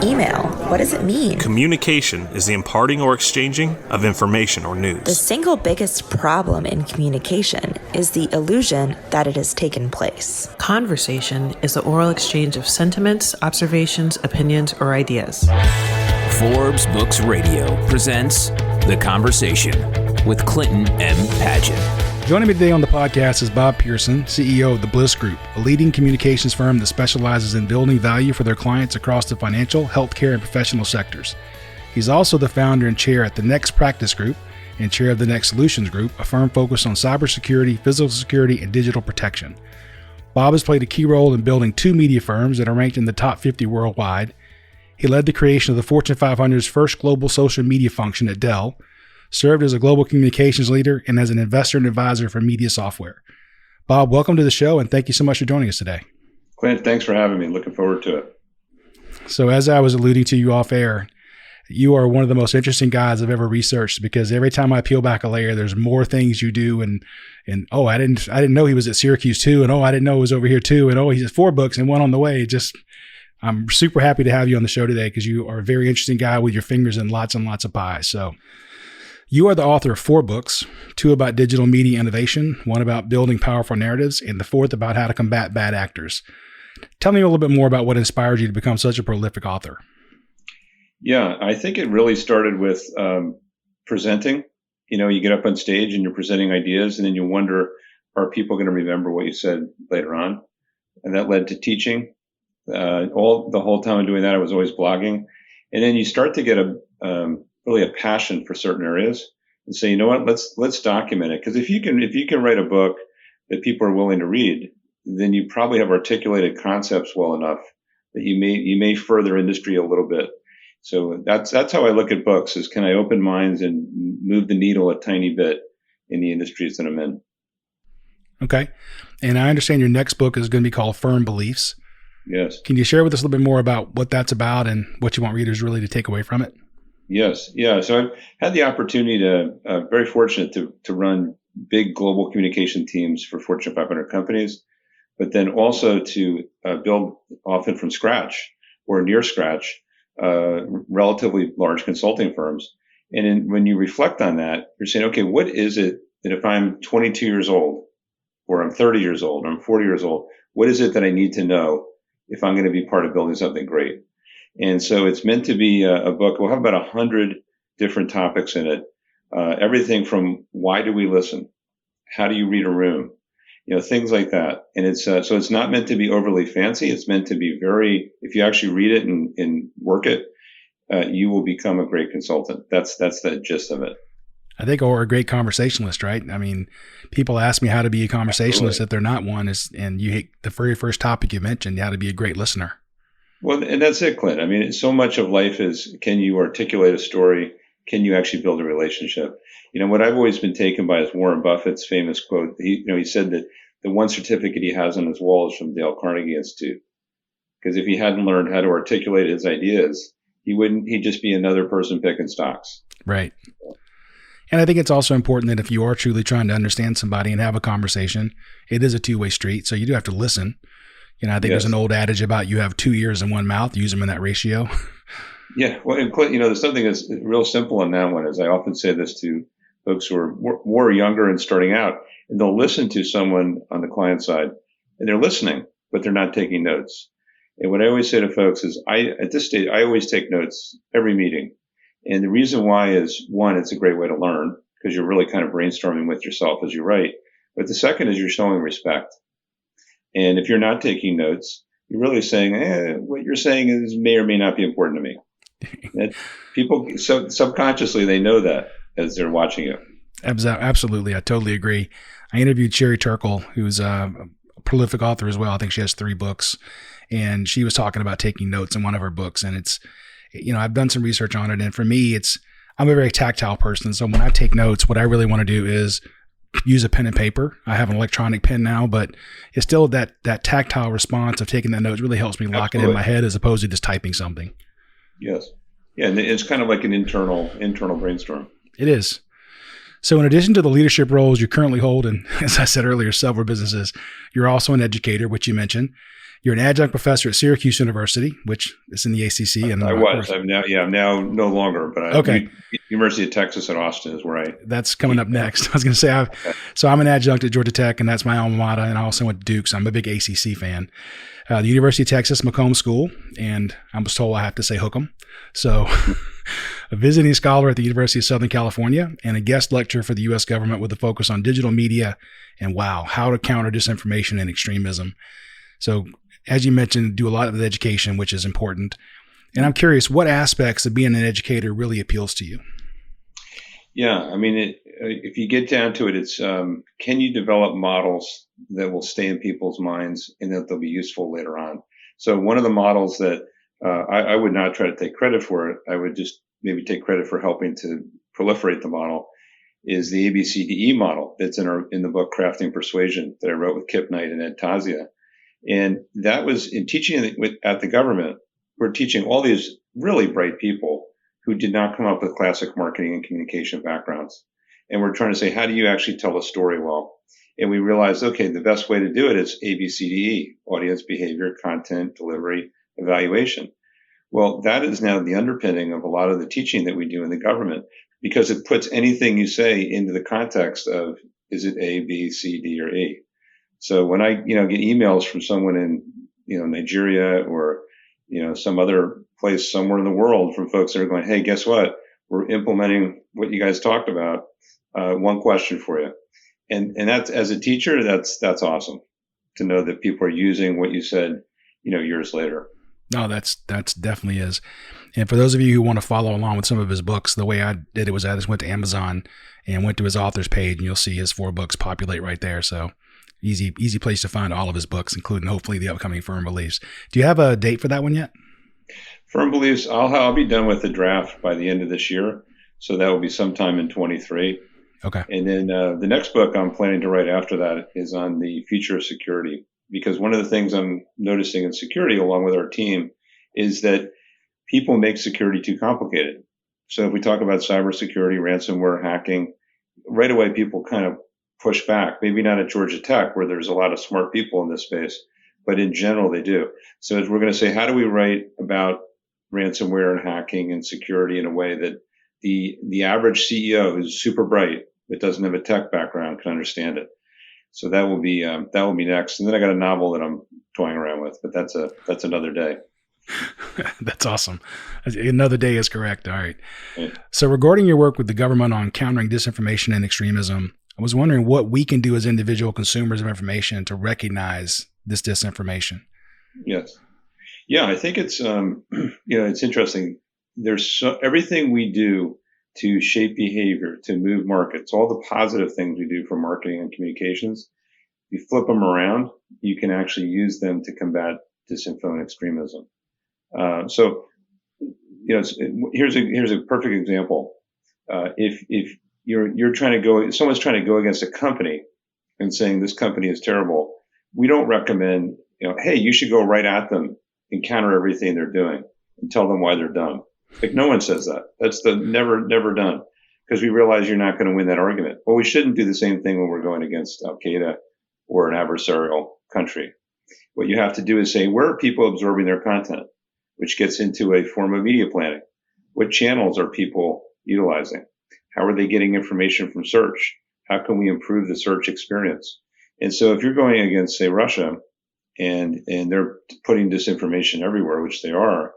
email? What does it mean? Communication is the imparting or exchanging of information or news. The single biggest problem in communication is the illusion that it has taken place. Conversation is the oral exchange of sentiments, observations, opinions, or ideas. Forbes Books Radio presents The Conversation with Clinton M. Padgett. Joining me today on the podcast is Bob Pearson, CEO of the Bliss Group, a leading communications firm that specializes in building value for their clients across the financial, healthcare, and professional sectors. He's also the founder and chair at the Next Practice Group and chair of the Next Solutions Group, a firm focused on cybersecurity, physical security, and digital protection. Bob has played a key role in building two media firms that are ranked in the top 50 worldwide. He led the creation of the Fortune 500's first global social media function at Dell, served as a global communications leader, and as an investor and advisor for media software. Bob, welcome to the show, and thank you so much for joining us today. Clint, thanks for having me. Looking forward to it. So as I was alluding to you off air, you are one of the most interesting guys I've ever researched, because every time I peel back a layer, there's more things you do. And oh, I didn't know he was at Syracuse too. And oh, I didn't know he was over here too. And oh, he's at 4 books and one on the way. I'm super happy to have you on the show today, because you are a very interesting guy with your fingers in lots and lots of pies. So you are the author of 4 books, 2 about digital media innovation, 1 about building powerful narratives, and the 4th about how to combat bad actors. Tell me a little bit more about what inspired you to become such a prolific author. Yeah, I think it really started with presenting. You know, you get up on stage and you're presenting ideas, and then you wonder, are people going to remember what you said later on? And that led to teaching. The whole time I'm doing that, I was always blogging. And then you start to get really a passion for certain areas and say, you know what, let's document it. Because if you can write a book that people are willing to read, then you probably have articulated concepts well enough that you may further industry a little bit. So that's how I look at books, is can I open minds and move the needle a tiny bit in the industries that I'm in. Okay. And I understand your next book is going to be called Firm Beliefs. Yes. Can you share with us a little bit more about what that's about and what you want readers really to take away from it? Yes. Yeah. So I've had the opportunity very fortunate to run big global communication teams for Fortune 500 companies, but then also to build often from scratch or near scratch, relatively large consulting firms. And when you reflect on that, you're saying, okay, what is it that if I'm 22 years old or I'm 30 years old or I'm 40 years old, what is it that I need to know if I'm going to be part of building something great? And so it's meant to be a book. We'll have about 100 different topics in it. Everything from why do we listen? How do you read a room? You know, things like that. And it's so it's not meant to be overly fancy. It's meant to be if you actually read it and work it, you will become a great consultant. That's the gist of it. I think, or a great conversationalist, right? I mean, people ask me how to be a conversationalist. Absolutely. If they're not one, and you hit the very first topic you mentioned, how to be a great listener. Well, and that's it, Clint. I mean, so much of life is, can you articulate a story? Can you actually build a relationship? You know, what I've always been taken by is Warren Buffett's famous quote. He said that the one certificate he has on his wall is from Dale Carnegie Institute. Because if he hadn't learned how to articulate his ideas, he'd just be another person picking stocks. Right. And I think it's also important that if you are truly trying to understand somebody and have a conversation, it is a two-way street. So you do have to listen. You know, I think There's an old adage about you have 2 ears and 1 mouth, use them in that ratio. Yeah. Well, and Clint, there's something that's real simple in that one, is I often say this to folks who are more younger and starting out, and they'll listen to someone on the client side, and they're listening, but they're not taking notes. And what I always say to folks is, at this stage, I always take notes every meeting. And the reason why is, one, it's a great way to learn, because you're really kind of brainstorming with yourself as you write. But the second is you're showing respect. And if you're not taking notes, you're really saying, what you're saying may or may not be important to me. People, so subconsciously, they know that as they're watching you. Absolutely. I totally agree. I interviewed Sherry Turkle, who's a prolific author as well. I think she has 3 books, and she was talking about taking notes in one of her books. And it's, I've done some research on it. And for me, I'm a very tactile person. So when I take notes, what I really want to do is use a pen and paper. I have an electronic pen now, but it's still that tactile response of taking that notes really helps me lock it in my head as opposed to just typing something. Yes. Yeah. And it's kind of like an internal brainstorm. It is. So in addition to the leadership roles you currently hold, and as I said earlier, several businesses, you're also an educator, which you mentioned. You're an adjunct professor at Syracuse University, which is in the ACC. And I was. I'm now no longer. But okay. University of Texas at Austin is where That's coming up next. I was going to say, so I'm an adjunct at Georgia Tech, and that's my alma mater. And I also went to Duke, so I'm a big ACC fan. The University of Texas Macomb School, and I was told I have to say hook 'em. So a visiting scholar at the University of Southern California and a guest lecturer for the U.S. government with a focus on digital media and how to counter disinformation and extremism. So as you mentioned, do a lot of the education, which is important. And I'm curious, what aspects of being an educator really appeals to you? Yeah, I mean, if you get down to it, it's can you develop models that will stay in people's minds and that they'll be useful later on? So one of the models that I would not try to take credit for it, I would just maybe take credit for helping to proliferate the model, is the ABCDE model that's in the book Crafting Persuasion that I wrote with Kip Knight and Ed Tazia. And that was in teaching at the government. We're teaching all these really bright people who did not come up with classic marketing and communication backgrounds. And we're trying to say, how do you actually tell a story well? And we realized, okay, the best way to do it is ABCDE, audience behavior, content, delivery, evaluation. Well, that is now the underpinning of a lot of the teaching that we do in the government, because it puts anything you say into the context of, is it A, B, C, D, or E? So when I, get emails from someone in, Nigeria or, some other place somewhere in the world from folks that are going, hey, guess what? We're implementing what you guys talked about. One question for you. And that's, as a teacher, that's awesome to know that people are using what you said, years later. No, that's definitely is. And for those of you who want to follow along with some of his books, the way I did it was I just went to Amazon and went to his author's page, and you'll see his 4 books populate right there. So easy place to find all of his books, including hopefully the upcoming Firm Beliefs. Do you have a date for that one yet? Firm Beliefs, I'll be done with the draft by the end of this year. So that will be sometime in 23. Okay. And then the next book I'm planning to write after that is on the future of security. Because one of the things I'm noticing in security, along with our team, is that people make security too complicated. So if we talk about cybersecurity, ransomware, hacking, right away people kind of push back. Maybe not at Georgia Tech, where there's a lot of smart people in this space, but in general they do. So we're going to say, how do we write about ransomware and hacking and security in a way that the average CEO who's super bright but doesn't have a tech background can understand it? So that will be next. And then I got a novel that I'm toying around with, but that's another day. That's awesome. Another day is correct. All right. Yeah. So regarding your work with the government on countering disinformation and extremism, I was wondering what we can do as individual consumers of information to recognize this disinformation. Yes. Yeah, I think it's, it's interesting. There's everything we do to shape behavior, to move markets, all the positive things we do for marketing and communications. You flip them around, you can actually use them to combat disinfo and extremism. So here's a perfect example. If you're trying to go, someone's trying to go against a company and saying this company is terrible, we don't recommend, hey, you should go right at them and counter everything they're doing and tell them why they're dumb. Like, no one says that. That's never done, because we realize you're not going to win that argument. Well, we shouldn't do the same thing when we're going against Al Qaeda or an adversarial country. What you have to do is say, where are people absorbing their content, which gets into a form of media planning. What channels are people utilizing? How are they getting information from search? How can we improve the search experience? And so if you're going against, say, Russia, and they're putting disinformation everywhere, which they are,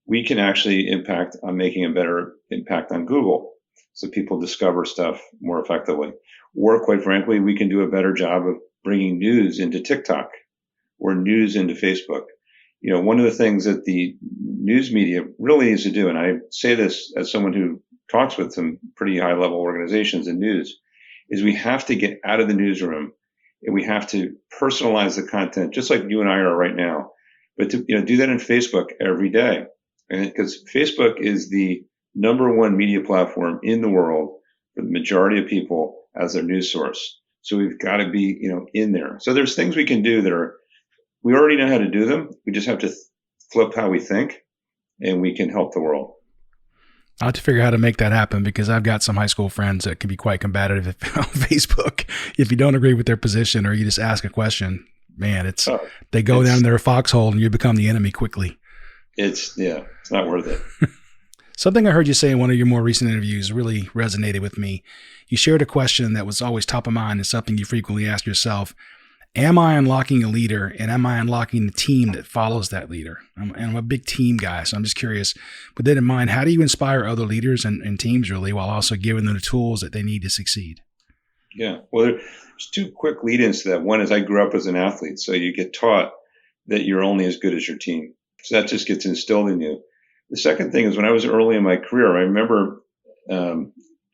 we can actually impact on making a better impact on Google, so people discover stuff more effectively. Or, quite frankly, we can do a better job of bringing news into TikTok or news into Facebook. One of the things that the news media really needs to do, and I say this as someone who talks with some pretty high-level organizations in news, is we have to get out of the newsroom and we have to personalize the content, just like you and I are right now, but to do that in Facebook every day. And because Facebook is the number one media platform in the world for the majority of people as their news source. So we've got to be, in there. So there's things we can do that we already know how to do them. We just have to flip how we think, and we can help the world. I'll have to figure out how to make that happen, because I've got some high school friends that can be quite combative on Facebook. If you don't agree with their position or you just ask a question, man, they go down their foxhole and you become the enemy quickly. It's not worth it. Something I heard you say in one of your more recent interviews really resonated with me. You shared a question that was always top of mind and something you frequently ask yourself. Am I unlocking a leader, and am I unlocking the team that follows that leader? I'm a big team guy, so I'm just curious, with that in mind, how do you inspire other leaders and teams really while also giving them the tools that they need to succeed? Yeah. Well, there's two quick lead-ins to that. One is I grew up as an athlete, so you get taught that you're only as good as your team. So that just gets instilled in you. The second thing is when I was early in my career, I remember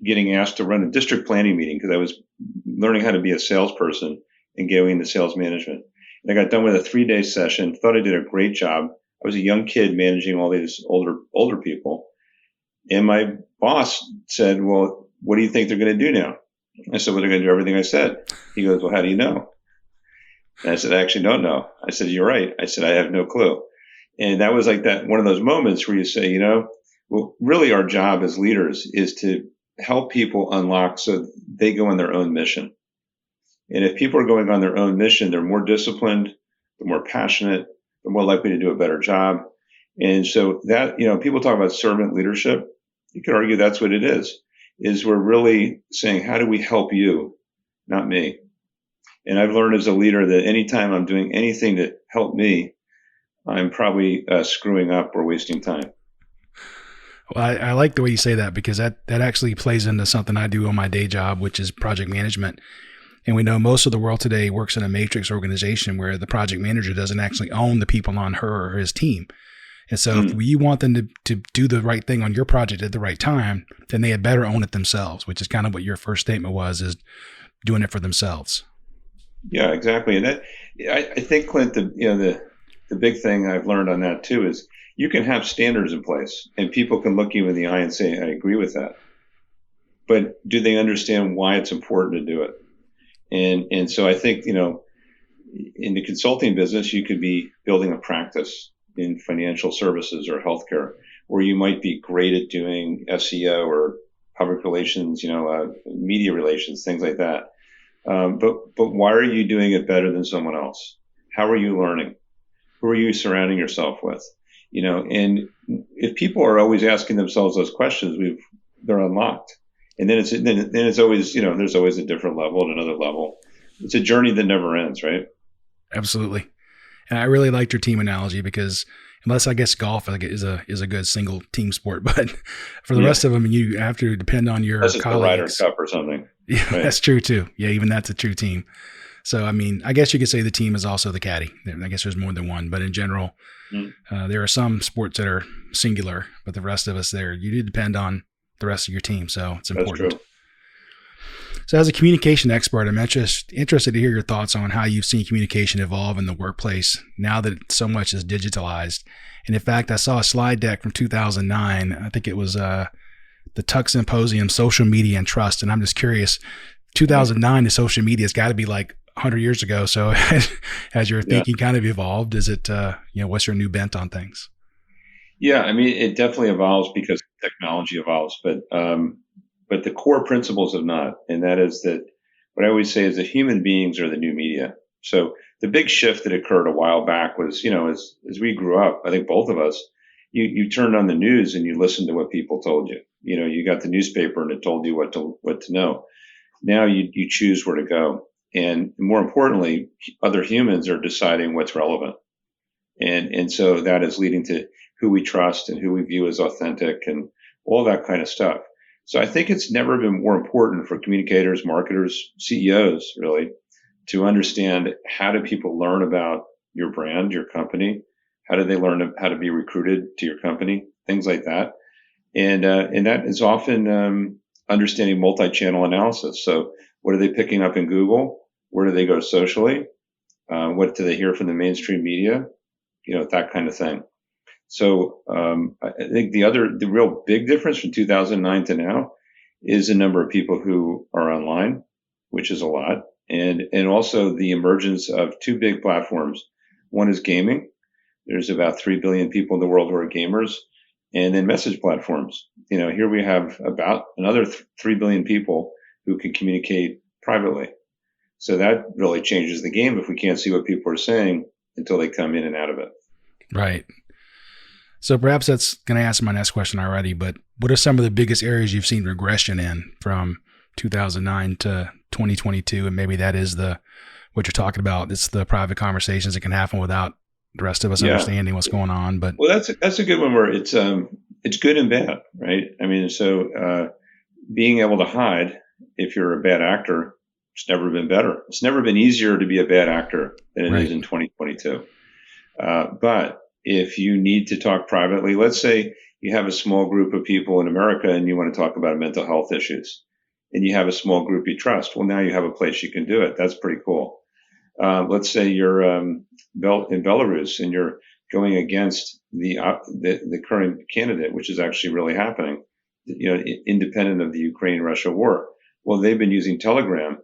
getting asked to run a district planning meeting because I was learning how to be a salesperson and going into sales management. And I got done with a 3-day session, thought I did a great job. I was a young kid managing all these older people. And my boss said, well, what do you think they're going to do now? I said, well, they're going to do everything I said. He goes, well, how do you know? And I said, I actually don't know. I said, you're right. I said, I have no clue. And that was like that one of those moments where you say, well, really our job as leaders is to help people unlock so they go on their own mission. And if people are going on their own mission, they're more disciplined, they're more passionate, they're more likely to do a better job. And so that, people talk about servant leadership. You could argue that's what it is we're really saying, how do we help you, not me? And I've learned as a leader that anytime I'm doing anything to help me, I'm probably screwing up or wasting time. Well, I like the way you say that because that actually plays into something I do on my day job, which is project management. And we know most of the world today works in a matrix organization where the project manager doesn't actually own the people on her or his team. And so if you want them to do the right thing on your project at the right time, then they had better own it themselves, which is kind of what your first statement was, is doing it for themselves. Yeah, exactly. And that, I think, Clint, the big thing I've learned on that too is you can have standards in place and people can look you in the eye and say, I agree with that. But do they understand why it's important to do it? And so I think, in the consulting business, you could be building a practice in financial services or healthcare, where you might be great at doing SEO or public relations, media relations, things like that. But why are you doing it better than someone else? How are you learning? Who are you surrounding yourself with? And if people are always asking themselves those questions, they're unlocked. And then it's always, there's always a different level and another level. It's a journey that never ends, right? Absolutely. And I really liked your team analogy because unless I guess golf is a good single team sport, but for the rest of them, you have to depend on your colleagues. The Ryder Cup or something. Yeah, right? That's true too. Yeah, even that's a true team. So, I mean, I guess you could say the team is also the caddy. I guess there's more than one, but in general, there are some sports that are singular, but the rest of us you do depend on the rest of your team. So it's important. That's true. So as a communication expert, I'm interested to hear your thoughts on how you've seen communication evolve in the workplace now that so much is digitalized. And in fact, I saw a slide deck from 2009. I think it was the Tuck Symposium, Social Media and Trust. And I'm just curious, 2009 to social media has got to be like 100 years ago. So has your thinking kind of evolved? Is it, what's your new bent on things? Yeah, I mean, it definitely evolves because technology evolves, but the core principles have not. And that is that what I always say is that human beings are the new media. So the big shift that occurred a while back was, as we grew up, I think both of us, you turned on the news and you listened to what people told you. You got the newspaper and it told you what to know. Now you choose where to go. And more importantly, other humans are deciding what's relevant. And so that is leading to who we trust and who we view as authentic and all that kind of stuff. So I think it's never been more important for communicators, marketers, CEOs, really, to understand how do people learn about your brand, your company? How do they learn how to be recruited to your company? Things like that. And that is often understanding multi-channel analysis. So what are they picking up in Google? Where do they go socially? What do they hear from the mainstream media? That kind of thing. So I think the real big difference from 2009 to now is the number of people who are online, which is a lot, and also the emergence of two big platforms. One is gaming. There's about 3 billion people in the world who are gamers, and then message platforms. Here we have about another 3 billion people who can communicate privately. So that really changes the game if we can't see what people are saying until they come in and out of it. Right. So perhaps that's going to answer my next question already, but what are some of the biggest areas you've seen regression in from 2009 to 2022? And maybe that is what you're talking about. It's the private conversations that can happen without the rest of us understanding what's going on. But well, that's a good one where it's good and bad, right? I mean, so being able to hide if you're a bad actor, it's never been better. It's never been easier to be a bad actor than it is in 2022. But if you need to talk privately, let's say you have a small group of people in America and you want to talk about mental health issues, and you have a small group you trust. Well, now you have a place you can do it. That's pretty cool. Let's say you're in Belarus and you're going against the current candidate, which is actually really happening, independent of the Ukraine-Russia war. Well, they've been using Telegram,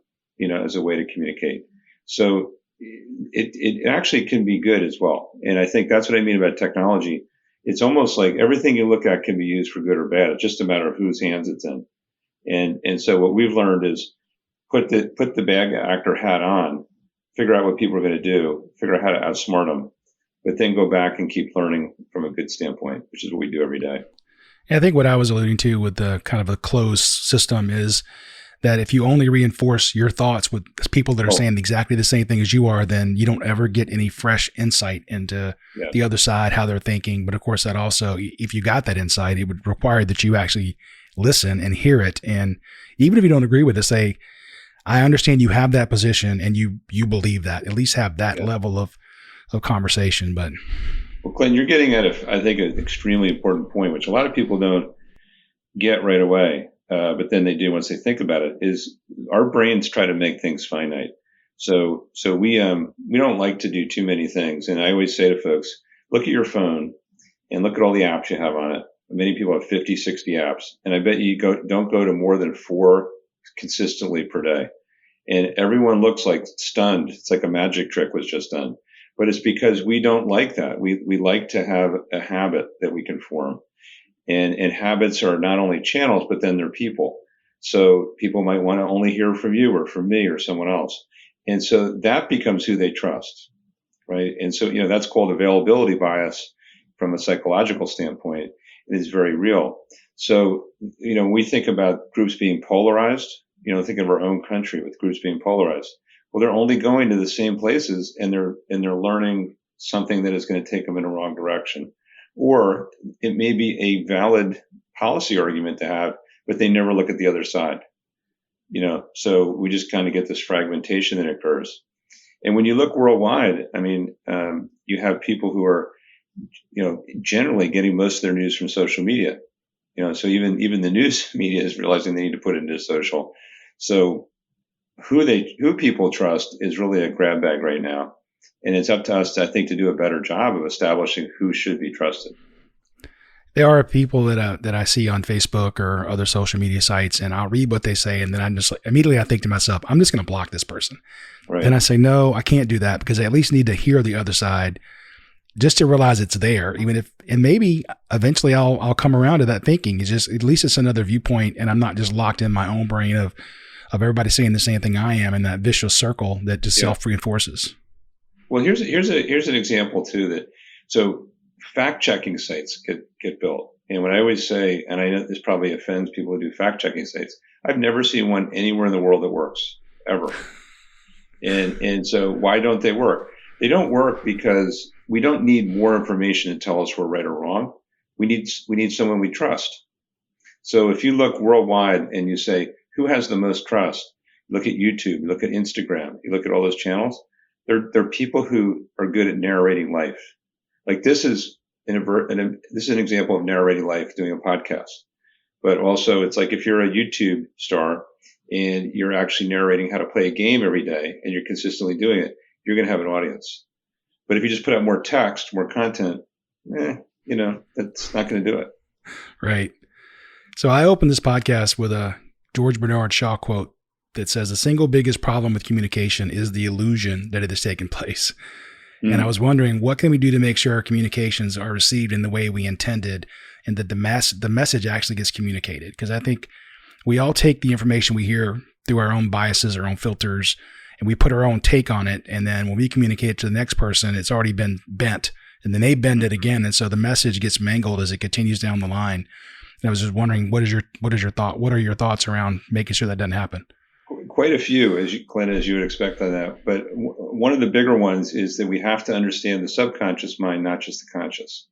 as a way to communicate. So it actually can be good as well. And I think that's what I mean about technology. It's almost like everything you look at can be used for good or bad. It's just a matter of whose hands it's in. And so what we've learned is put the bad actor hat on, figure out what people are going to do, figure out how to outsmart them, but then go back and keep learning from a good standpoint, which is what we do every day. And I think what I was alluding to with the kind of a closed system is that if you only reinforce your thoughts with people that are saying exactly the same thing as you are, then you don't ever get any fresh insight into the other side, how they're thinking. But of course, that also, if you got that insight, it would require that you actually listen and hear it. And even if you don't agree with it, say, I understand you have that position and you believe that, at least have that level of conversation. But well, Clint, you're getting at, I think, an extremely important point, which a lot of people don't get right away. But then they do once they think about it, is our brains try to make things finite. So we don't like to do too many things. And I always say to folks, look at your phone and look at all the apps you have on it. Many people have 50, 60 apps. And I bet you don't go to more than 4 consistently per day. And everyone looks like stunned. It's like a magic trick was just done. But it's because we don't like that. We like to have a habit that we can form. And habits are not only channels, but then they're people. So people might want to only hear from you or from me or someone else. And so that becomes who they trust, right? And so, that's called availability bias from a psychological standpoint. It is very real. So, we think about groups being polarized, think of our own country with groups being polarized. Well, they're only going to the same places and they're learning something that is going to take them in a wrong direction. Or it may be a valid policy argument to have, but they never look at the other side. So we just kind of get this fragmentation that occurs. And when you look worldwide, I mean, you have people who are, generally getting most of their news from social media. So even the news media is realizing they need to put it into social. So who people trust is really a grab bag right now. And it's up to us, I think, to do a better job of establishing who should be trusted. There are people that I see on Facebook or other social media sites, and I'll read what they say, and then I'm just immediately I think to myself, I'm just going to block this person. Right. And I say, no, I can't do that because I at least need to hear the other side just to realize it's there. And maybe eventually I'll come around to that thinking. It's just at least it's another viewpoint, and I'm not just locked in my own brain of everybody saying the same thing I am in that vicious circle that just self-reinforces. Well, here's an example too so fact-checking sites get built. And what I always say, and I know this probably offends people who do fact-checking sites, I've never seen one anywhere in the world that works, ever. And so why don't they work? They don't work because we don't need more information to tell us we're right or wrong. We need someone we trust. So if you look worldwide and you say, who has the most trust? Look at YouTube, look at Instagram, you look at all those channels. They're people who are good at narrating life. Like this is an example of narrating life, doing a podcast. But also it's like if you're a YouTube star and you're actually narrating how to play a game every day and you're consistently doing it, you're going to have an audience. But if you just put out more text, more content, that's not going to do it. Right. So I opened this podcast with a George Bernard Shaw quote that says the single biggest problem with communication is the illusion that it has taken place. Mm. And I was wondering, what can we do to make sure our communications are received in the way we intended and that the message actually gets communicated? Because I think we all take the information we hear through our own biases, our own filters, and we put our own take on it. And then when we communicate it to the next person, it's already been bent, and then they bend it again. And so the message gets mangled as it continues down the line. And I was just wondering, what are your thoughts around making sure that doesn't happen? Quite a few, Clint, as you would expect on that. But one of the bigger ones is that we have to understand the subconscious mind, not just the conscious.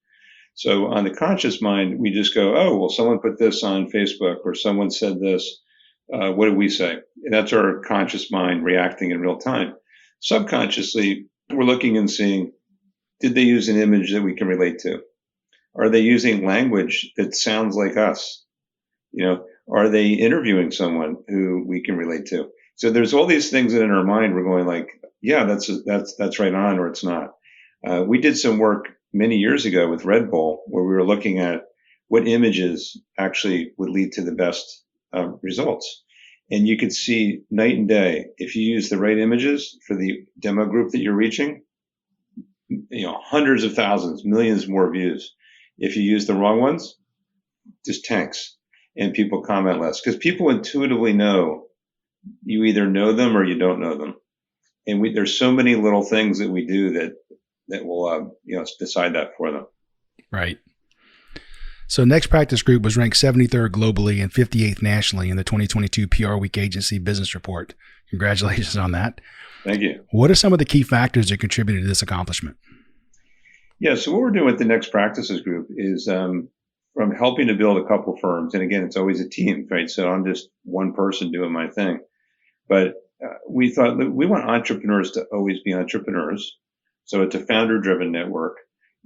So on the conscious mind, we just go, oh, well, someone put this on Facebook or someone said this. What did we say? And that's our conscious mind reacting in real time. Subconsciously, we're looking and seeing, did they use an image that we can relate to? Are they using language that sounds like us? Are they interviewing someone who we can relate to? So there's all these things that in our mind we're going like, yeah, that's right on, or it's not. We did some work many years ago with Red Bull where we were looking at what images actually would lead to the best results. And you could see night and day, if you use the right images for the demo group that you're reaching, hundreds of thousands, millions more views. If you use the wrong ones, just tanks. And people comment less because people intuitively know you either know them or you don't know them. And there's so many little things that we do that will decide that for them. Right. So Next Practice Group was ranked 73rd globally and 58th nationally in the 2022 PR Week Agency Business Report. Congratulations on that. Thank you. What are some of the key factors that contributed to this accomplishment? Yeah, so what we're doing with the Next Practices Group is from helping to build a couple firms. And again, it's always a team, right? So I'm just one person doing my thing. But we thought that we want entrepreneurs to always be entrepreneurs. So it's a founder-driven network.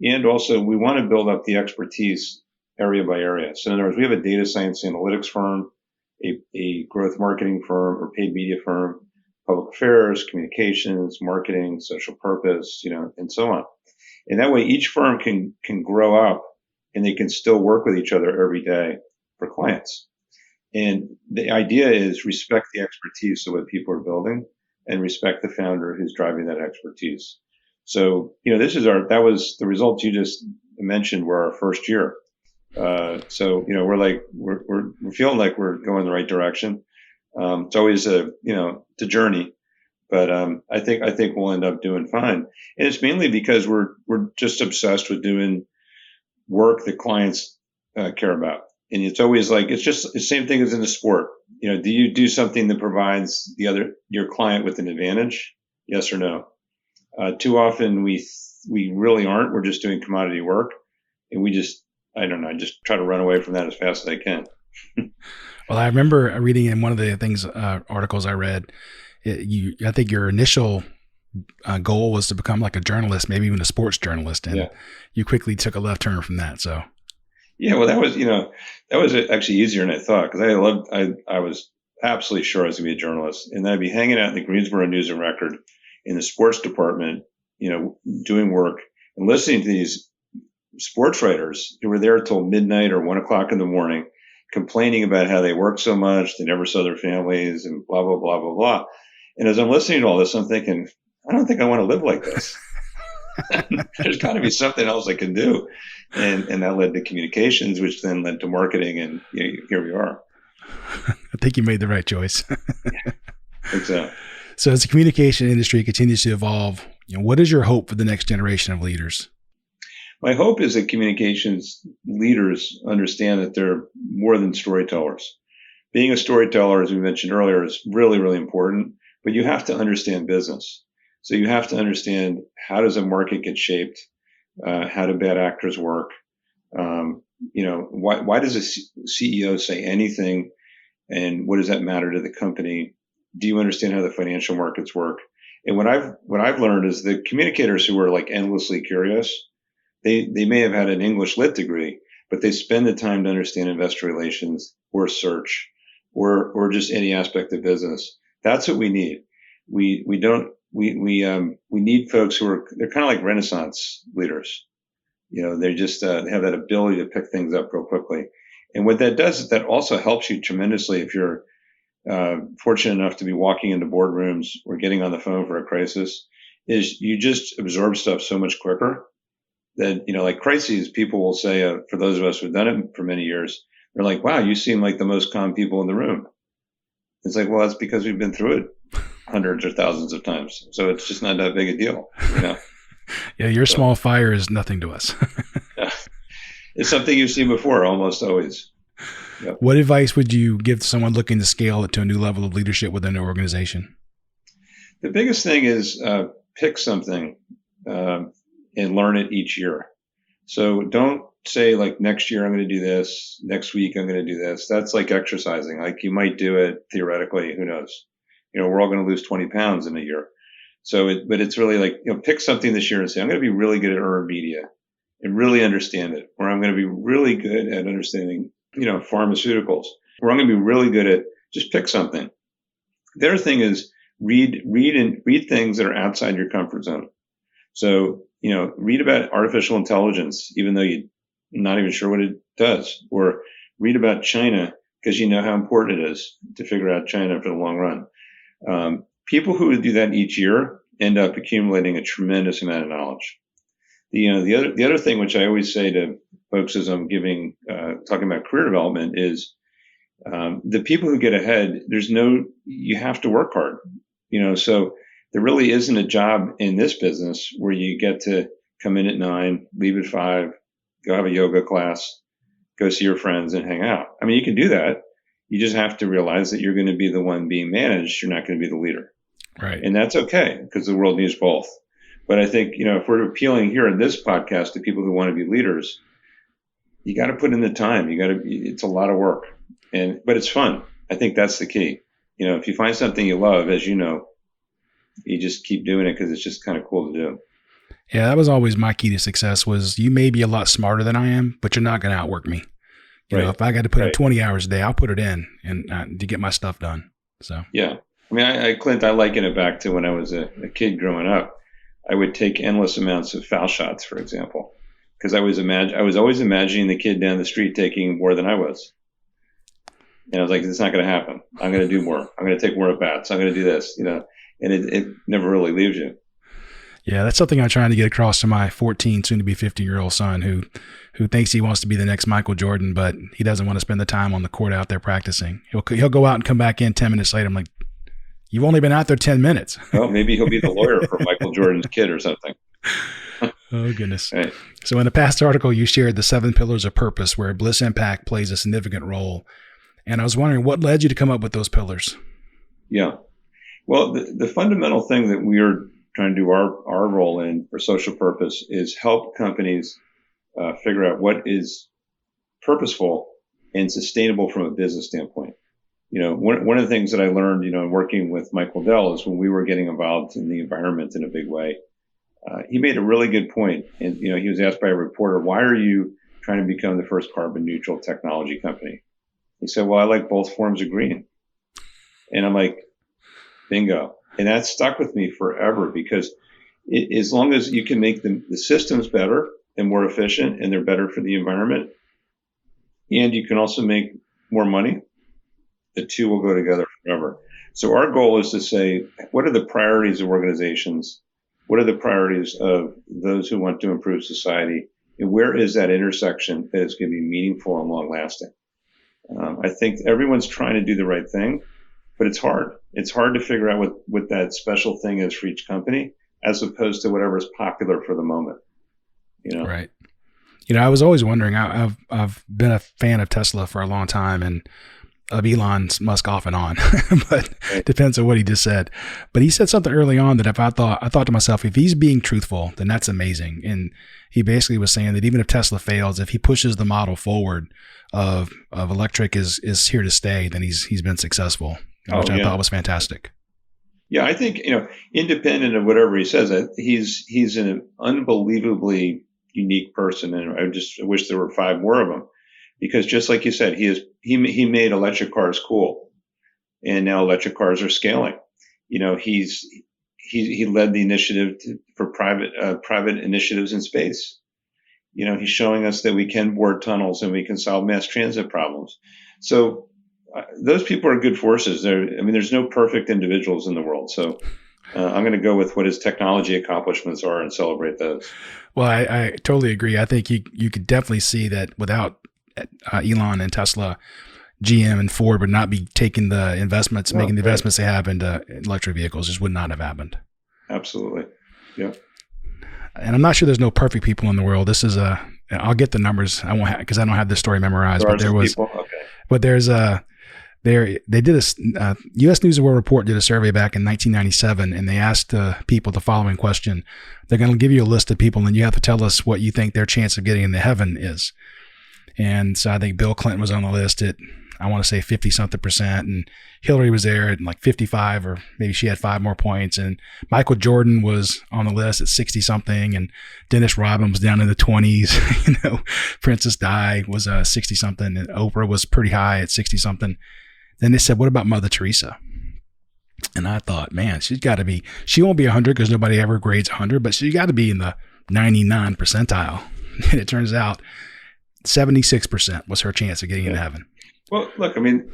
And also, we want to build up the expertise area by area. So in other words, we have a data science analytics firm, a growth marketing firm or paid media firm, public affairs, communications, marketing, social purpose, and so on. And that way, each firm can grow up and they can still work with each other every day for clients. And the idea is respect the expertise of what people are building and respect the founder who's driving that expertise. So, that was the results you just mentioned were our first year. So, we're feeling like we're going the right direction. It's always it's a journey, but I think we'll end up doing fine. And it's mainly because we're just obsessed with doing work that clients care about. And it's always like, it's just the same thing as in a sport. Do you do something that provides your client with an advantage? Yes or no? Too often we really aren't. We're just doing commodity work, and we just try to run away from that as fast as I can. Well, I remember reading in one of the things, articles I read, I think your initial goal was to become like a journalist, maybe even a sports journalist. And you quickly took a left turn from that. So. Yeah, well, that was actually easier than I thought, because I was absolutely sure I was going to be a journalist, and then I'd be hanging out in the Greensboro News and Record in the sports department, doing work and listening to these sports writers who were there till midnight or 1 o'clock in the morning, complaining about how they worked so much, they never saw their families, and blah blah blah blah blah. And as I'm listening to all this, I'm thinking, I don't think I want to live like this. There's got to be something else I can do. And that led to communications, which then led to marketing. And here we are. I think you made the right choice. Exactly. So as the communication industry continues to evolve, what is your hope for the next generation of leaders? My hope is that communications leaders understand that they're more than storytellers. Being a storyteller, as we mentioned earlier, is really, really important, but you have to understand business. So you have to understand, how does a market get shaped? How do bad actors work? Why does a CEO say anything? And what does that matter to the company? Do you understand how the financial markets work? And what I've learned is the communicators who are like endlessly curious, they may have had an English lit degree, but they spend the time to understand investor relations or search or just any aspect of business. That's what we need. We need folks they're kind of like Renaissance leaders. They just have that ability to pick things up real quickly. And what that does is that also helps you tremendously if you're fortunate enough to be walking into boardrooms or getting on the phone for a crisis, is you just absorb stuff so much quicker that, like crises, people will say, for those of us who've done it for many years, they're like, wow, you seem like the most calm people in the room. It's like, well, that's because we've been through it hundreds or thousands of times. So it's just not that big a deal, Yeah, your small fire is nothing to us. It's something you've seen before, almost always. Yep. What advice would you give to someone looking to scale it to a new level of leadership within their organization? The biggest thing is pick something and learn it each year. So don't say like next year I'm going to do this, next week I'm going to do this. That's like exercising. Like you might do it theoretically, who knows? We're all going to lose 20 pounds in a year. But it's really like, pick something this year and say, I'm going to be really good at earned media and really understand it, or I'm going to be really good at understanding, pharmaceuticals, or I'm going to be really good at, just pick something. The other thing is read things that are outside your comfort zone. So, read about artificial intelligence, even though you're not even sure what it does, or read about China because you know how important it is to figure out China for the long run. People who do that each year end up accumulating a tremendous amount of knowledge. The other thing, which I always say to folks as I'm talking about career development, is the people who get ahead. You have to work hard. So there really isn't a job in this business where you get to come in at 9, leave at 5, go have a yoga class, go see your friends and hang out. I mean, you can do that. You just have to realize that you're going to be the one being managed. You're not going to be the leader. Right. And that's okay because the world needs both. But I think, if we're appealing here in this podcast to people who want to be leaders, you got to put in the time. It's a lot of work, but it's fun. I think that's the key. If you find something you love, as you know, you just keep doing it because it's just kind of cool to do. Yeah, that was always my key to success was you may be a lot smarter than I am, but you're not going to outwork me. If I got to put in 20 hours a day, I'll put it in and to get my stuff done. So, yeah. I mean, Clint, I liken it back to when I was a kid growing up. I would take endless amounts of foul shots, for example, because I was always imagining the kid down the street taking more than I was. And I was like, it's not going to happen. I'm going to do more. I'm going to take more at bats. I'm going to do this, and it never really leaves you. Yeah, that's something I'm trying to get across to my 14, soon to be 15-year-old son who thinks he wants to be the next Michael Jordan, but he doesn't want to spend the time on the court out there practicing. He'll go out and come back in 10 minutes later. I'm like, you've only been out there 10 minutes. Well, maybe he'll be the lawyer for Michael Jordan's kid or something. Oh, goodness. Right. So in the past article, you shared the 7 pillars of purpose where Bliss Impact plays a significant role. And I was wondering what led you to come up with those pillars? Yeah. Well, the fundamental thing that we are trying to do our role in for social purpose is help companies figure out what is purposeful and sustainable from a business standpoint. One of the things that I learned, in working with Michael Dell is when we were getting involved in the environment in a big way, he made a really good point. And, he was asked by a reporter, why are you trying to become the first carbon neutral technology company? He said, well, I like both forms of green. And I'm like, bingo. And that stuck with me forever because as long as you can make the systems better and more efficient and they're better for the environment, and you can also make more money, the two will go together forever. So our goal is to say, what are the priorities of organizations? What are the priorities of those who want to improve society? And where is that intersection that is going to be meaningful and long lasting? I think everyone's trying to do the right thing, but it's hard. It's hard to figure out what that special thing is for each company, as opposed to whatever is popular for the moment. Right. I was always wondering. I've been a fan of Tesla for a long time, and of Elon Musk off and on, but it depends on what he just said. But he said something early on that I thought to myself, if he's being truthful, then that's amazing. And he basically was saying that even if Tesla fails, if he pushes the model forward of electric is here to stay, then he's been successful, which I thought was fantastic. Yeah, I think, independent of whatever he says, he's an unbelievably unique person, and I just wish there were 5 more of them. Because just like you said, he made electric cars cool, and now electric cars are scaling. He led the initiative for private initiatives in space. He's showing us that we can bore tunnels and we can solve mass transit problems. So those people are good forces. There's no perfect individuals in the world. So I'm going to go with what his technology accomplishments are and celebrate those. Well, I totally agree. I think you could definitely see that without Elon and Tesla, GM and Ford would not be taking the investments, making the right. investments they have into electric vehicles. Just would not have happened. Absolutely. Yeah. And I'm not sure there's no perfect people in the world. This is I'll get the numbers. I won't have, because I don't have this story memorized, but there was, people? Okay. but there's they did a U.S. News and World Report did a survey back in 1997, and they asked people the following question. They're going to give you a list of people, and you have to tell us what you think their chance of getting into heaven is. And so I think Bill Clinton was on the list at, I want to say 50-something%, and Hillary was there at like 55, or maybe she had 5 more points, and Michael Jordan was on the list at 60-something, and Dennis Rodman was down in the 20s. Princess Di was 60-something, and Oprah was pretty high at 60-something. Then they said, what about Mother Teresa? And I thought, man, she won't be 100 because nobody ever grades 100, but she got to be in the 99 percentile. And it turns out 76% was her chance of getting into heaven. Well, look, I mean,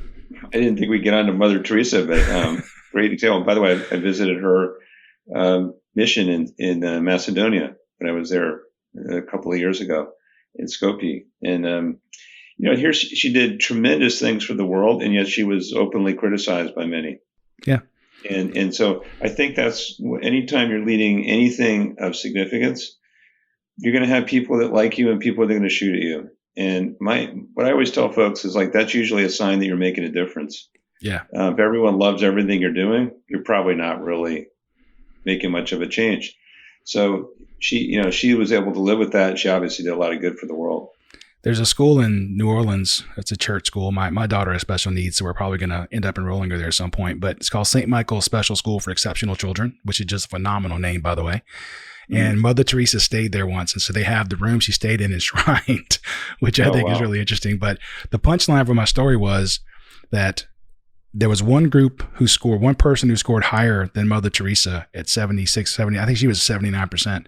I didn't think we'd get on to Mother Teresa, but great example. By the way, I visited her mission in Macedonia when I was there a couple of years ago in Skopje. And, here she did tremendous things for the world, and yet she was openly criticized by many. Yeah. And so I think that's, anytime you're leading anything of significance, you're going to have people that like you and people that are going to shoot at you. And what I always tell folks is like, that's usually a sign that you're making a difference. Yeah. If everyone loves everything you're doing, you're probably not really making much of a change. So she was able to live with that. She obviously did a lot of good for the world. There's a school in New Orleans. It's a church school. My daughter has special needs, so we're probably going to end up enrolling her there at some point. But it's called St. Michael's Special School for Exceptional Children, which is just a phenomenal name, by the way. And Mother Teresa stayed there once. And so they have the room she stayed in enshrined, which I think is really interesting. But the punchline for my story was that there was one person who scored higher than Mother Teresa at 76, 70. I think she was 79%.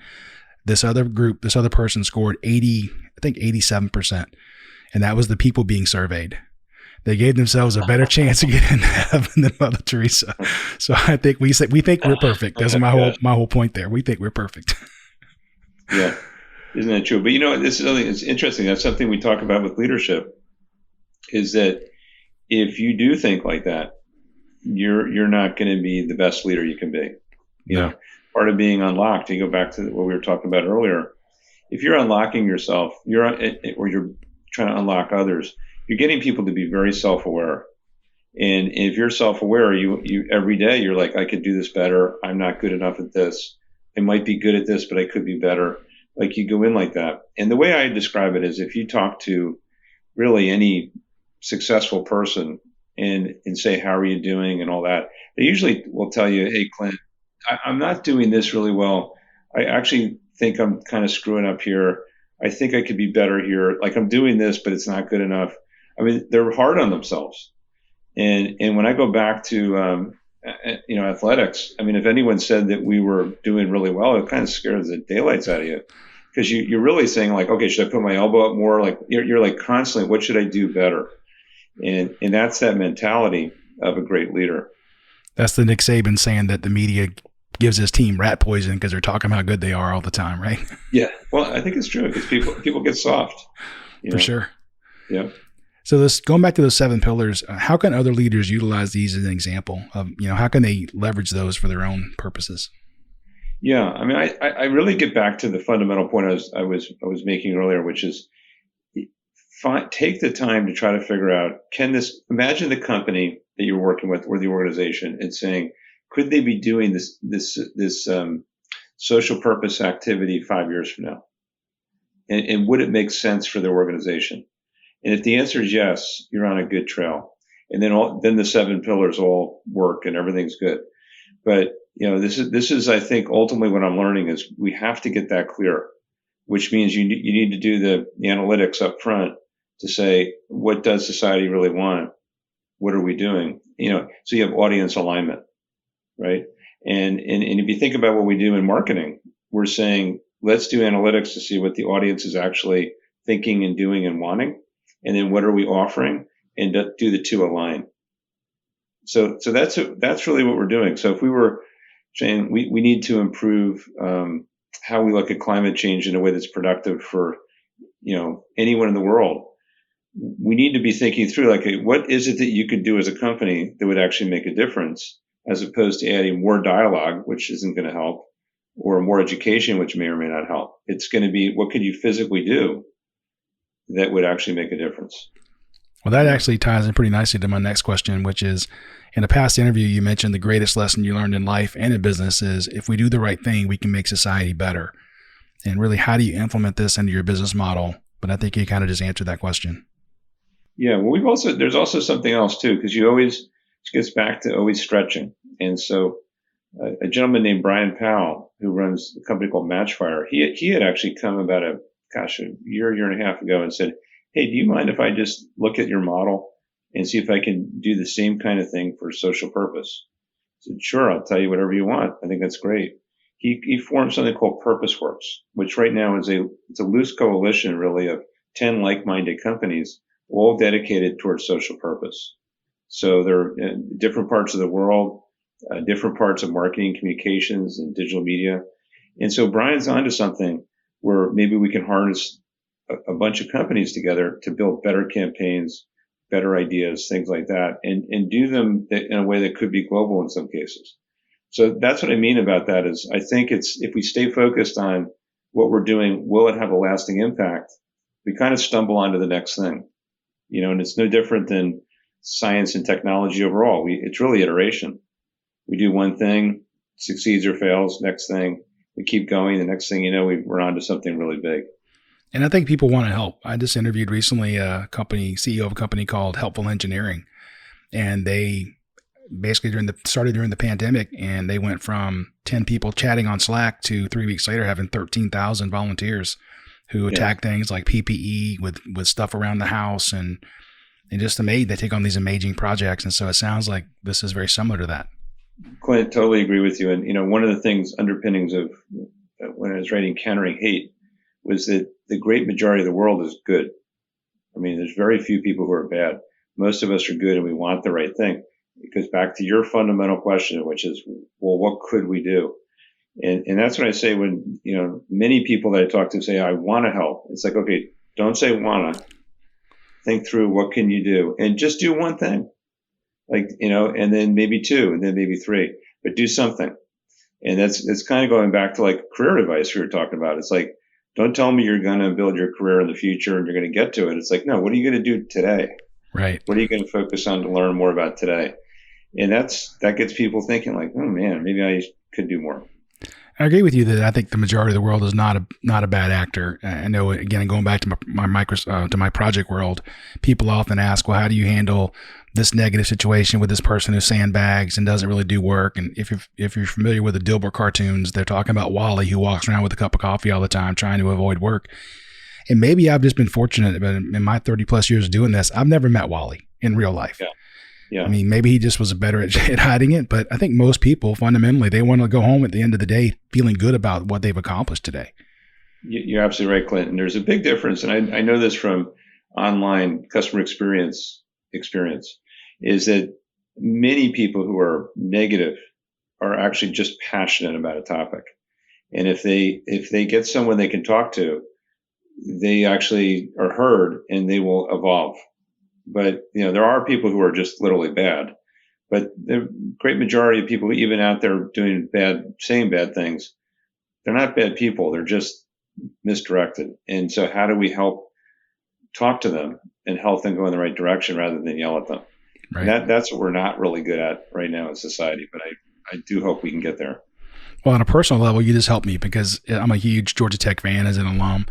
This other person scored 87%. And that was the people being surveyed. They gave themselves a better chance to get into heaven than Mother Teresa. So I think we think we're perfect. That's my whole point there. We think we're perfect. Yeah, isn't that true? But this is something that's interesting. That's something we talk about with leadership. Is that if you do think like that, you're not going to be the best leader you can be. Part of being unlocked. To go back to what we were talking about earlier, if you're unlocking yourself, or you're trying to unlock others, you're getting people to be very self-aware. And if you're self-aware, you every day you're like, I could do this better. I'm not good enough at this. I might be good at this, but I could be better. Like, you go in like that. And the way I describe it is, if you talk to really any successful person and say, how are you doing and all that, they usually will tell you, hey, Clint, I'm not doing this really well. I actually think I'm kind of screwing up here. I think I could be better here. Like, I'm doing this, but it's not good enough. I mean, they're hard on themselves. And when I go back to, athletics, I mean, if anyone said that we were doing really well, it kind of scares the daylights out of you, because you're really saying like, okay, should I put my elbow up more? Like, you're like constantly, what should I do better? And that's that mentality of a great leader. That's the Nick Saban saying that the media gives his team rat poison because they're talking how good they are all the time, right? Yeah. Well, I think it's true, because people get soft. For sure. Yeah. So going back to those 7 pillars, how can other leaders utilize these as an example of, how can they leverage those for their own purposes? Yeah. I mean, I really get back to the fundamental point I was making earlier, which is take the time to try to figure out, imagine the company that you're working with or the organization, and saying, could they be doing this social purpose activity 5 years from now? And would it make sense for their organization? And if the answer is yes, you're on a good trail. And then the 7 pillars all work and everything's good. But, this is, I think, ultimately what I'm learning is we have to get that clear, which means you need to do the analytics up front to say, what does society really want? What are we doing? So you have audience alignment, right? And if you think about what we do in marketing, we're saying, let's do analytics to see what the audience is actually thinking and doing and wanting. And then what are we offering, and do the two align? So that's really what we're doing. So if we were saying we need to improve how we look at climate change in a way that's productive for anyone in the world, we need to be thinking through, like, what is it that you could do as a company that would actually make a difference, as opposed to adding more dialogue, which isn't going to help, or more education, which may or may not help. It's going to be, what could you physically do that would actually make a difference? Well, that actually ties in pretty nicely to my next question, which is, in a past interview, you mentioned the greatest lesson you learned in life and in business is if we do the right thing, we can make society better. And really, how do you implement this into your business model? But I think you kind of just answered that question. Yeah, well, there's also something else too, because it gets back to always stretching. And so a gentleman named Brian Powell, who runs a company called Matchfire, he had actually come about a year and a half ago and said, hey, do you mind if I just look at your model and see if I can do the same kind of thing for social purpose? I said, sure, I'll tell you whatever you want. I think that's great. He formed something called PurposeWorks, which right now it's a loose coalition really of 10 like-minded companies, all dedicated towards social purpose. So they're in different parts of the world, different parts of marketing, communications, and digital media. And so Brian's onto something where maybe we can harness a bunch of companies together to build better campaigns, better ideas, things like that, and do them in a way that could be global in some cases. So that's what I mean about that is I think if we stay focused on what we're doing, will it have a lasting impact? We kind of stumble onto the next thing, and it's no different than science and technology overall. It's really iteration. We do one thing, succeeds or fails, next thing, we keep going. The next thing you know, we're on to something really big. And I think people want to help. I just interviewed recently a CEO of a company called Helpful Engineering, and they basically started during the pandemic, and they went from 10 people chatting on Slack to 3 weeks later having 13,000 volunteers who attack things like PPE with stuff around the house and just they take on these amazing projects. And so it sounds like this is very similar to that. Clint, totally agree with you. And one of the things underpinnings of when I was writing Countering Hate was that the great majority of the world is good. I mean, there's very few people who are bad. Most of us are good and we want the right thing. It goes back to your fundamental question, which is, well, what could we do? And that's what I say when, many people that I talk to say, I want to help. It's like, okay, don't say wanna. Think through what can you do and just do one thing. Like, and then maybe two and then maybe three, but do something. And that's kind of going back to like career advice we were talking about. It's like, don't tell me you're going to build your career in the future and you're going to get to it. It's like, no, what are you going to do today? Right. What are you going to focus on to learn more about today? And that gets people thinking like, oh man, maybe I could do more. I agree with you that I think the majority of the world is not a bad actor. I know, again, going back to my project world, people often ask, well, how do you handle this negative situation with this person who sandbags and doesn't really do work? And if you're familiar with the Dilbert cartoons, they're talking about Wally, who walks around with a cup of coffee all the time trying to avoid work. And maybe I've just been fortunate, but in my 30 plus years of doing this, I've never met Wally in real life. Yeah. I mean, maybe he just was better at hiding it, but I think most people fundamentally, they want to go home at the end of the day feeling good about what they've accomplished today. You're absolutely right, Clint. And there's a big difference. And I know this from online customer experience, is that many people who are negative are actually just passionate about a topic. And if they get someone they can talk to, they actually are heard and they will evolve. But, there are people who are just literally bad, but the great majority of people, even out there saying bad things, they're not bad people. They're just misdirected. And so how do we help talk to them and help them go in the right direction rather than yell at them? Right. And that's what we're not really good at right now in society, but I do hope we can get there. Well, on a personal level, you just helped me because I'm a huge Georgia Tech fan as an alum.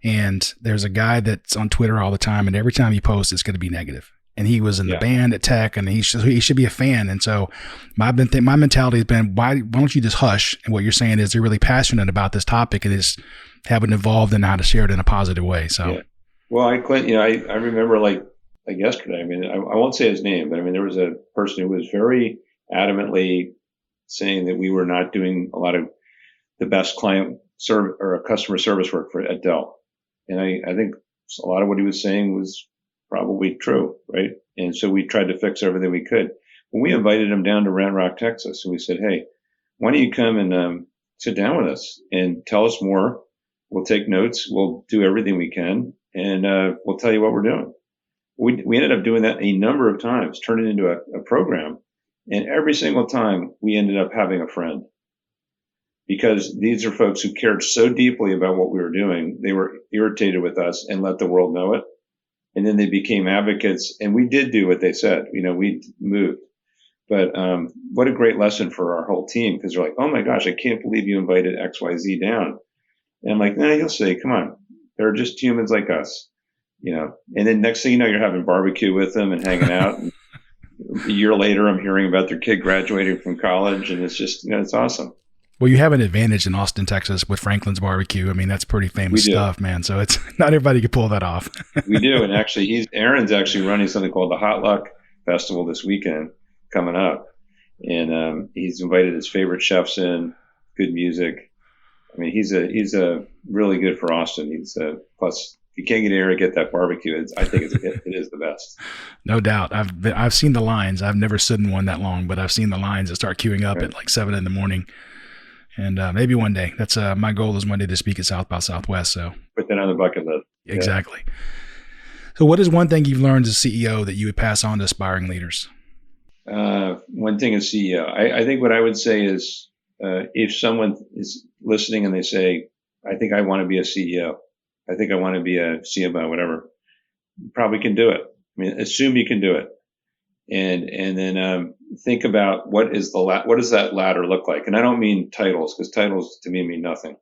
And there's a guy that's on Twitter all the time, and every time he posts, it's going to be negative. And he was in the band at Tech, and he should be a fan. And so my mentality has been, why don't you just hush? And what you're saying is they're really passionate about this topic and just haven't evolved in how to share it in a positive way. So, well, Clint, I remember like yesterday. I mean, I won't say his name, but I mean, there was a person who was very adamantly saying that we were not doing a lot of the best customer service work at Dell. And I think a lot of what he was saying was probably true, right? And so we tried to fix everything we could. When we invited him down to Round Rock, Texas, and we said, hey, why don't you come and sit down with us and tell us more? We'll take notes. We'll do everything we can, and we'll tell you what we're doing. We ended up doing that a number of times, turned it into a program. And every single time we ended up having a friend, because these are folks who cared so deeply about what we were doing. They were irritated with us and let the world know it. And then they became advocates, and we did do what they said. We moved. But what a great lesson for our whole team, because they're like, oh my gosh, I can't believe you invited XYZ down. And I'm like, nah, you'll see. Come on. They're just humans like us, And then next thing you know, you're having barbecue with them and hanging out. And a year later, I'm hearing about their kid graduating from college, and it's just, it's awesome. Well, you have an advantage in Austin, Texas with Franklin's Barbecue. I mean, that's pretty famous stuff, man. So it's not everybody can pull that off. We do. And actually, Aaron's actually running something called the Hot Luck Festival this weekend coming up. And he's invited his favorite chefs in, good music. I mean, he's a really good for Austin. Plus, if you can't get here to get that barbecue, I think it is the best. No doubt. I've seen the lines. I've never stood in one that long, but I've seen the lines that start queuing up at like 7 a.m. And maybe one day. That's my goal is one day to speak at South by Southwest. So put that on the bucket list. Exactly. Yeah. So what is one thing you've learned as CEO that you would pass on to aspiring leaders? One thing as CEO, I think what I would say is if someone is listening and they say, I think I want to be a CEO, I think I want to be a CMO, whatever, you probably can do it. I mean, assume you can do it. And then think about what does that ladder look like? And I don't mean titles, because titles to me mean nothing.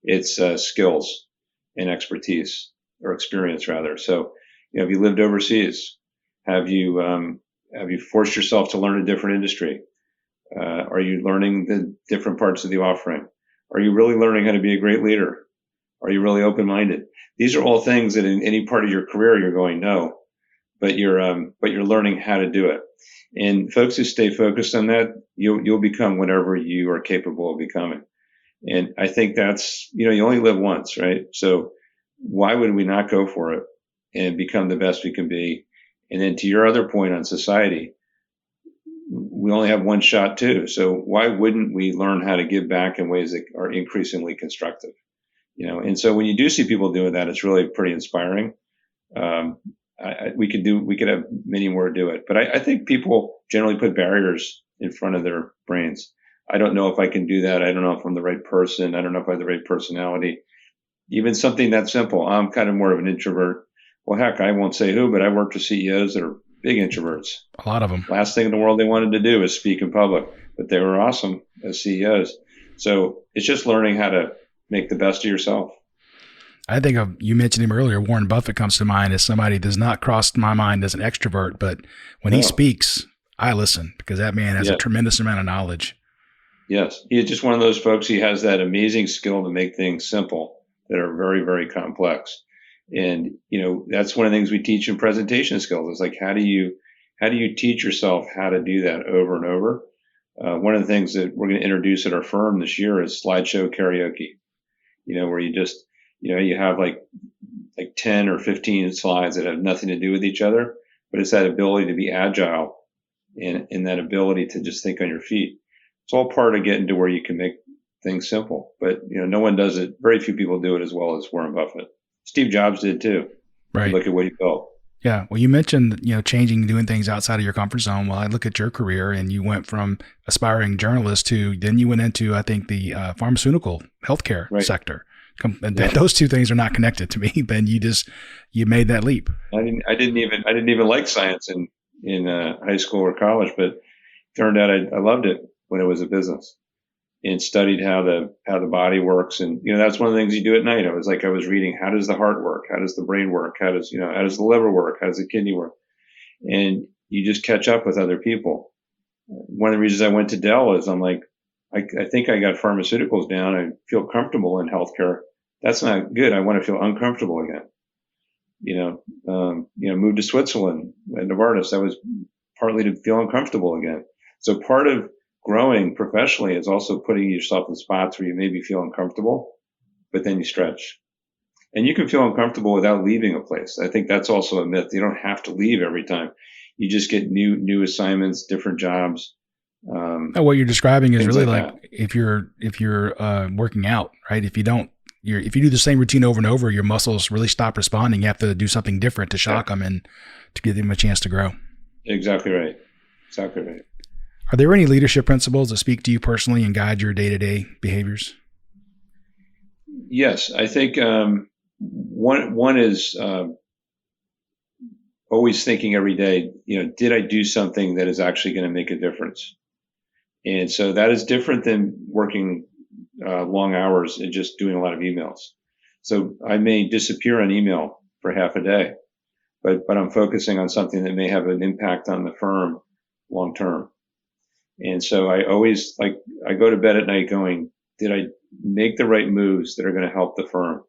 It's skills and expertise, or experience rather. So, have you lived overseas? Have you forced yourself to learn a different industry? Are you learning the different parts of the offering? Are you really learning how to be a great leader? Are you really open-minded? These are all things that in any part of your career you're going, no. But you're learning how to do it. And folks who stay focused on that, you'll become whatever you are capable of becoming. And I think that's, you only live once, right? So why would we not go for it and become the best we can be? And then to your other point on society, we only have one shot too. So why wouldn't we learn how to give back in ways that are increasingly constructive? And so when you do see people doing that, it's really pretty inspiring. We could have many more do it, but I think people generally put barriers in front of their brains. I don't know if I can do that. I don't know if I'm the right person. I don't know if I have the right personality. Even something that simple. I'm kind of more of an introvert. Well, heck, I won't say who, but I worked with CEOs that are big introverts. A lot of them. Last thing in the world they wanted to do is speak in public, but they were awesome as CEOs. So it's just learning how to make the best of yourself. I think you mentioned him earlier. Warren Buffett comes to mind as somebody that does not cross my mind as an extrovert, but when he speaks, I listen because that man has a tremendous amount of knowledge. Yes. He's just one of those folks. He has that amazing skill to make things simple that are very, very complex. And, that's one of the things we teach in presentation skills. It's like, how do you teach yourself how to do that over and over? One of the things that we're going to introduce at our firm this year is slideshow karaoke, where you just, you have like 10 or 15 slides that have nothing to do with each other, but it's that ability to be agile and that ability to just think on your feet. It's all part of getting to where you can make things simple, but no one does it. Very few people do it as well as Warren Buffett. Steve Jobs did too. Right. Look at what he built. Yeah. Well, you mentioned, changing, doing things outside of your comfort zone. Well, I look at your career and you went from aspiring journalist to, then you went into, I think, the pharmaceutical healthcare sector. And those two things are not connected to me. Then you made that leap. I didn't even like science in high school or college, but it turned out I loved it when it was a business, and studied how the body works. And that's one of the things you do at night. I was reading, how does the heart work? How does the brain work? How does the liver work? How does the kidney work? And you just catch up with other people. One of the reasons I went to Dell is I'm like, I think I got pharmaceuticals down. I feel comfortable in healthcare. That's not good. I want to feel uncomfortable again. Moved to Switzerland and Novartis. That was partly to feel uncomfortable again. So part of growing professionally is also putting yourself in spots where you maybe feel uncomfortable, but then you stretch. And you can feel uncomfortable without leaving a place. I think that's also a myth. You don't have to leave every time. You just get new assignments, different jobs. What you're describing is really like if you're working out, right? If you don't if you do the same routine over and over, your muscles really stop responding. You have to do something different to shock them and to give them a chance to grow. Exactly right. Exactly right. Are there any leadership principles that speak to you personally and guide your day-to-day behaviors? Yes, I think one is always thinking every day, did I do something that is actually going to make a difference? And so that is different than working long hours and just doing a lot of emails. So I may disappear on email for half a day, but I'm focusing on something that may have an impact on the firm long term. And so I always I go to bed at night going, did I make the right moves that are going to help the firm?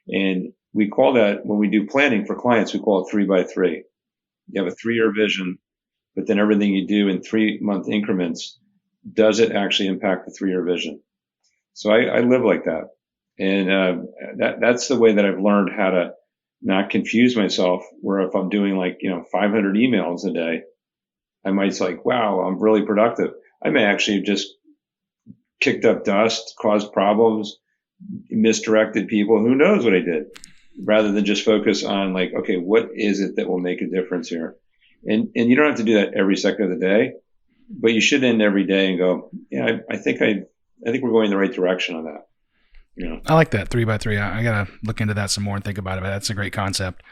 And we call that, when we do planning for clients, we call it 3x3. You have a 3-year vision, but then everything you do in 3-month increments, does it actually impact the 3-year vision? So I live like that. And that's the way that I've learned how to not confuse myself, where if I'm doing 500 emails a day, I might say, wow, I'm really productive. I may actually have just kicked up dust, caused problems, misdirected people. Who knows what I did? Rather than just focus on okay, what is it that will make a difference here? And you don't have to do that every second of the day, but you should end every day and go, yeah, I think we're going in the right direction on that. I like that 3x3. I got to look into that some more and think about it. But that's a great concept.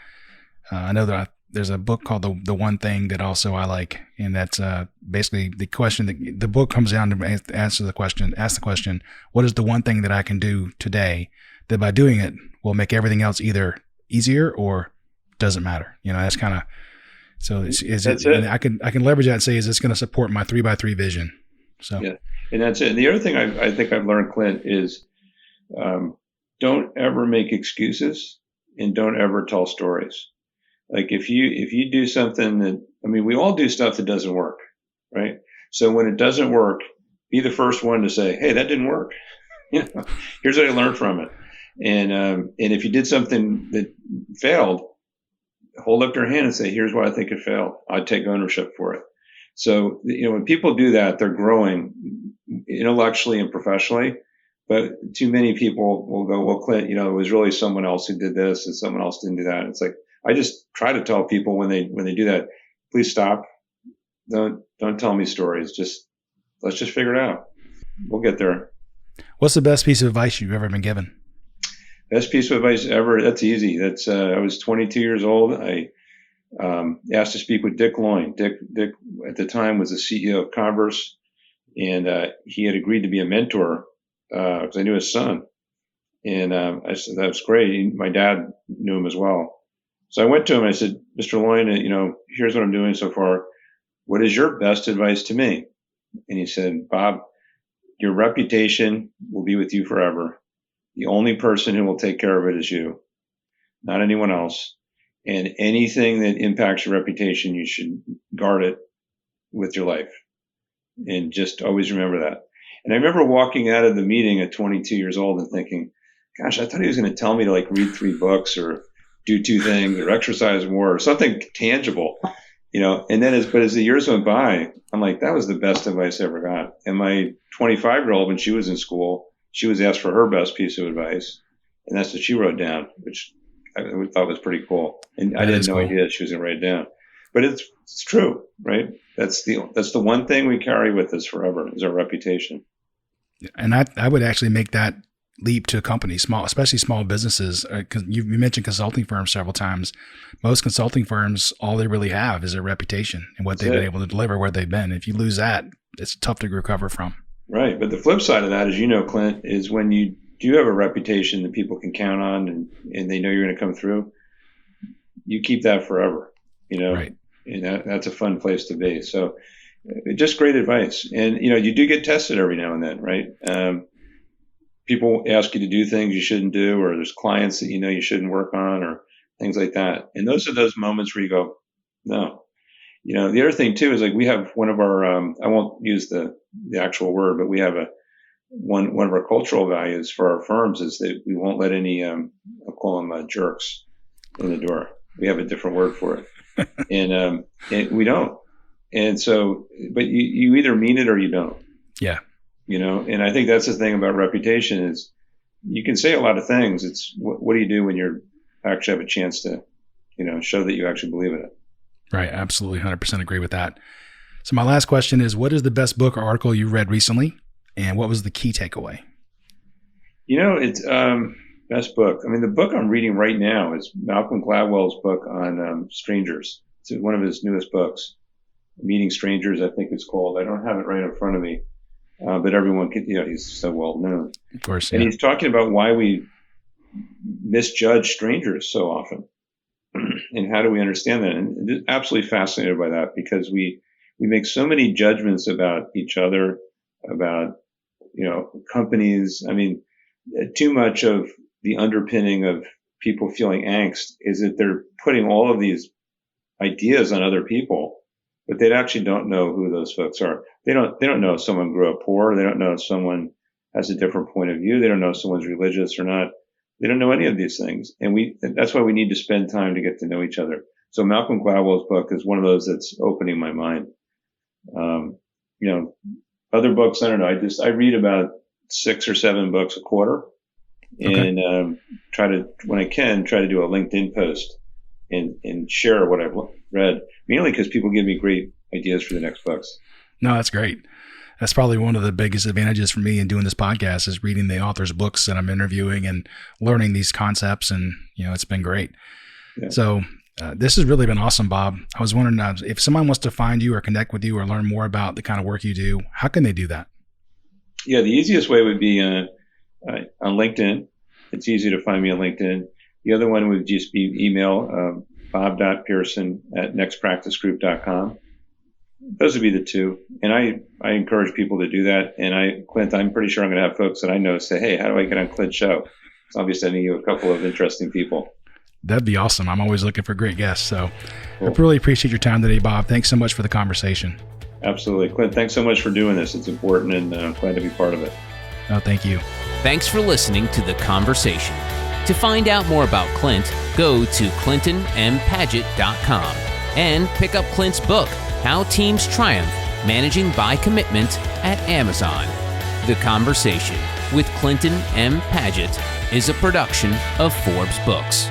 I know that there's a book called the One Thing that also I like, and that's basically the question that the book comes down to ask the question, what is the one thing that I can do today that by doing it will make everything else either easier or doesn't matter? That's kind of, so that's it. And I can leverage that and say, is this going to support my 3x3 vision? So yeah, and that's it. And the other thing I think I've learned, Clint, is don't ever make excuses and don't ever tell stories. If you do something that, we all do stuff that doesn't work, right? So when it doesn't work, be the first one to say, hey, that didn't work. Here's what I learned from it. And if you did something that failed, hold up your hand and say, here's why I think it failed. I'd take ownership for it. So, when people do that, they're growing intellectually and professionally. But too many people will go, well, Clint, it was really someone else who did this and someone else didn't do that. It's I just try to tell people when they do that, please stop. Don't tell me stories. Let's just figure it out. We'll get there. What's the best piece of advice you've ever been given? Best piece of advice ever. That's easy. That's I was 22 years old. I asked to speak with Dick Loyne. Dick at the time was the CEO of Converse, and he had agreed to be a mentor because I knew his son. And I said, that's great. My dad knew him as well. So I went to him and I said, Mr. Loyne, here's what I'm doing so far. What is your best advice to me? And he said, Bob, your reputation will be with you forever. The only person who will take care of it is you, not anyone else. And anything that impacts your reputation, you should guard it with your life. And just always remember that. And I remember walking out of the meeting at 22 years old and thinking, gosh, I thought he was going to tell me to read 3 books or do 2 things or exercise more or something tangible, and then as the years went by, I'm like, that was the best advice I ever got. And my 25-year-old, when she was in school, she was asked for her best piece of advice, and that's what she wrote down, which I thought was pretty cool. And I didn't know idea she was going to write it down, but it's true, right? That's the one thing we carry with us forever is our reputation. And I would actually make that leap to companies, especially small businesses. You mentioned consulting firms several times. Most consulting firms, all they really have is their reputation and what they've been able to deliver, where they've been. If you lose that, it's tough to recover from. Right. But the flip side of that, as you know, Clint, is when you do have a reputation that people can count on and they know you're going to come through, you keep that forever, Right. And that's a fun place to be. So just great advice. And, you do get tested every now and then, right? People ask you to do things you shouldn't do, or there's clients that you shouldn't work on, or things like that. And those are those moments where you go, no. The other thing too is we have one of our I won't use the actual word, but we have one of our cultural values for our firms is that we won't let any I'll call them jerks in the door. We have a different word for it, and we don't. And so, but you either mean it or you don't. Yeah. And I think that's the thing about reputation is you can say a lot of things. It's what do you do when you actually have a chance to, show that you actually believe in it. Right. Absolutely. 100% agree with that. So my last question is, what is the best book or article you read recently? And what was the key takeaway? It's best book. I mean, the book I'm reading right now is Malcolm Gladwell's book on strangers. It's one of his newest books, Meeting Strangers, I think it's called. I don't have it right in front of me, but everyone can, he's so well known. Of course. And he's talking about why we misjudge strangers so often and how do we understand that. And I'm absolutely fascinated by that because we make so many judgments about each other, about, companies. I mean, too much of the underpinning of people feeling angst is that they're putting all of these ideas on other people, but they actually don't know who those folks are. They don't know if someone grew up poor. They don't know if someone has a different point of view. They don't know if someone's religious or not. They don't know any of these things. And that's why we need to spend time to get to know each other. So Malcolm Gladwell's book is one of those that's opening my mind. Other books, I don't know. I read about 6 or 7 books a quarter. Okay. And when I can, try to do a LinkedIn post and share what I've read, mainly because people give me great ideas for the next books. No, that's great. That's probably one of the biggest advantages for me in doing this podcast is reading the author's books that I'm interviewing and learning these concepts. And, it's been great. Yeah. So this has really been awesome, Bob. I was wondering if someone wants to find you or connect with you or learn more about the kind of work you do, how can they do that? Yeah, the easiest way would be on LinkedIn. It's easy to find me on LinkedIn. The other one would just be email bob.pearson@nextpracticegroup.com. Those would be the two. And I encourage people to do that. And Clint, I'm pretty sure I'm going to have folks that I know say, hey, how do I get on Clint's show? So I'll be sending you a couple of interesting people. That'd be awesome. I'm always looking for great guests. So Cool. I really appreciate your time today, Bob. Thanks so much for the conversation. Absolutely. Clint, thanks so much for doing this. It's important and glad to be part of it. Oh, thank you. Thanks for listening to The Conversation. To find out more about Clint, go to clintonmpaget.com and pick up Clint's book, How Teams Triumph, Managing by Commitment, at Amazon. The Conversation with Clinton M. Paget is a production of Forbes Books.